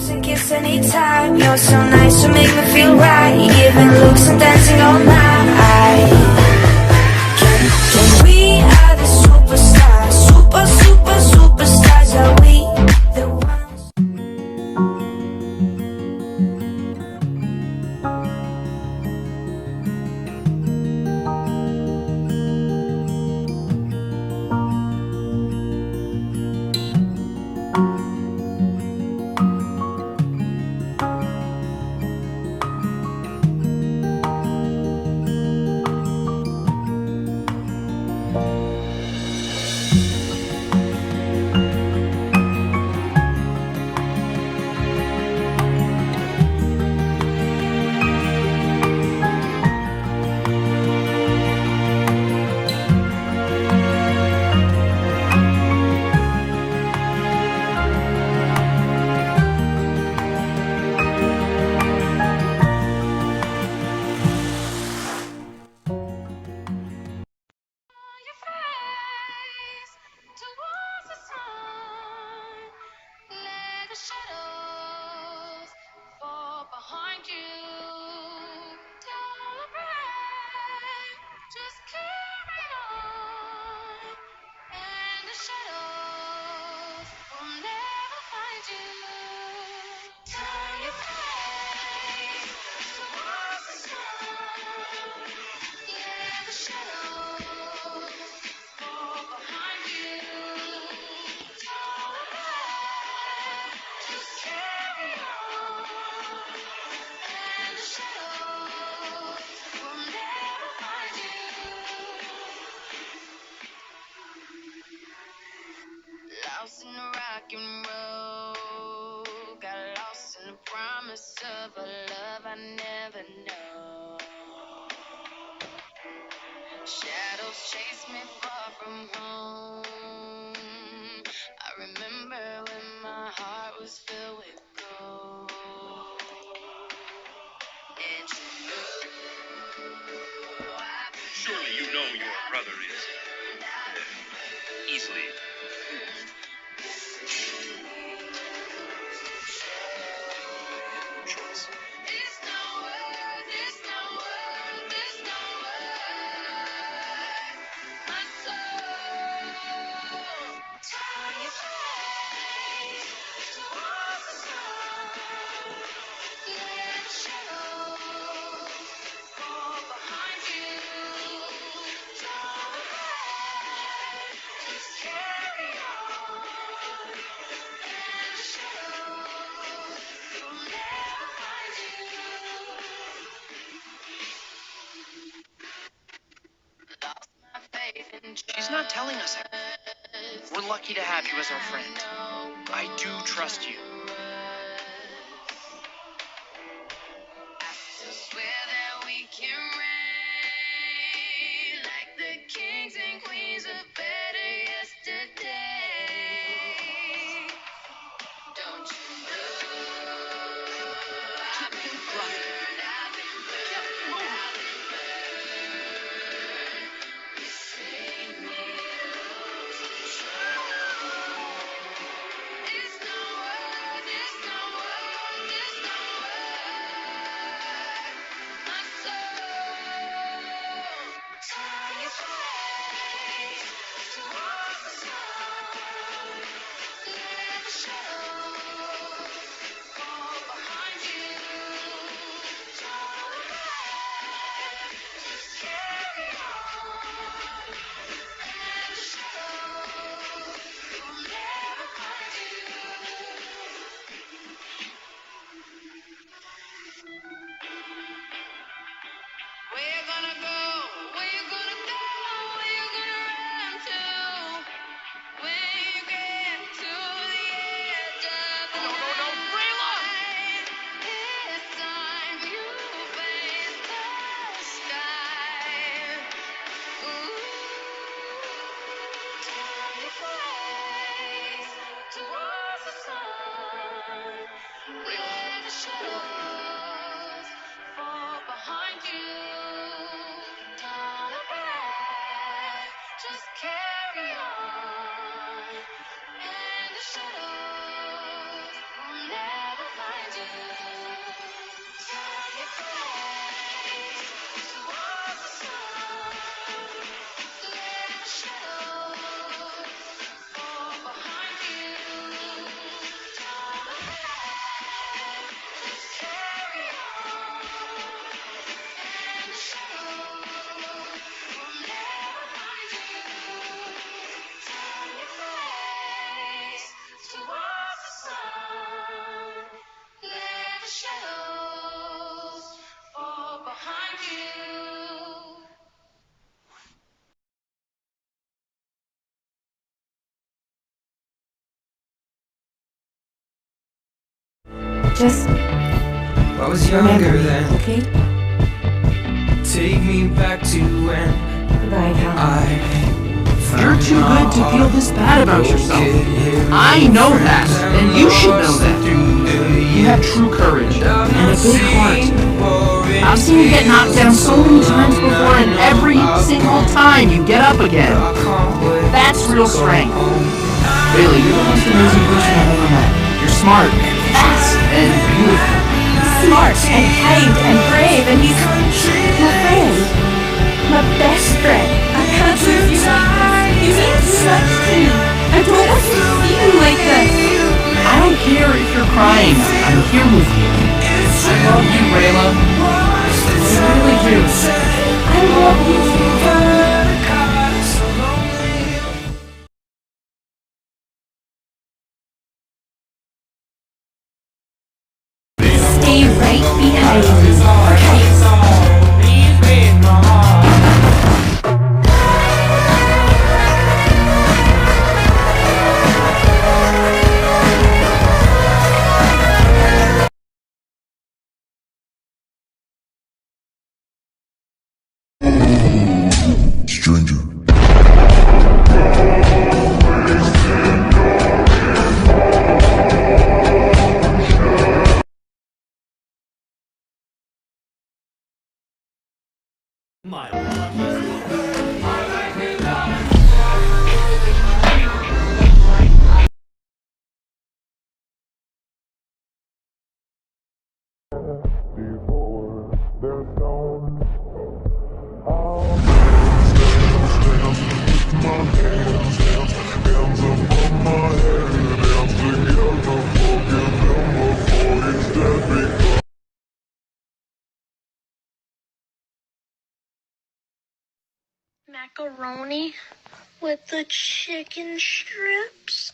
and kiss anytime. You're so nice to make me feel right. Giving looks and dancing all night. Can we are the superstars, superstars. Are we the ones? Lost in the rock and roll, got lost in the promise of a love I never know. Shadows chase me far from home. I remember when my heart was filled with gold. And Surely you know your brother is easily. She's not telling us everything. We're lucky to have you as our friend. I do trust you. Swear that we can reign like the kings and queens of better yesterday. Don't you know I've been burned, I've been burned, I've been burned. This ain't me losing control. It's not worth, it's not worth, it's not worth my soul. Turn your face towards the sun. Let the shadows fall behind you. Don't look back, just carry on. And the shadows will never find you. Where you gonna go? Where you gonna go? Where you gonna run to? When you get to the edge of the night, it's time you face the sky. Ooh, turn your face towards the sun. Let the shadows fall behind you. Don't look back, just carry on. And the shadows will never find shadows fall behind you. Just I was remember younger me, then. okay? Take me back to when Goodbye, Cal. You're too good to feel this bad about yourself. I know that, and you should know that. You have true courage and a big heart. I've seen you get knocked down so many times before, and every single time you get up again. That's real strength. Really, you're the most amazing person I've ever met. You're smart, fast, and beautiful. Smart and kind and brave, and he's my friend. My best friend. I can't lose you like this. You mean so much to me. I don't want to see you like this. I don't care if you're crying. I'm here with you. I love you, Rayla. I really do. I love you too. Stay right behind me, okay? Stranger. Macaroni with the chicken strips.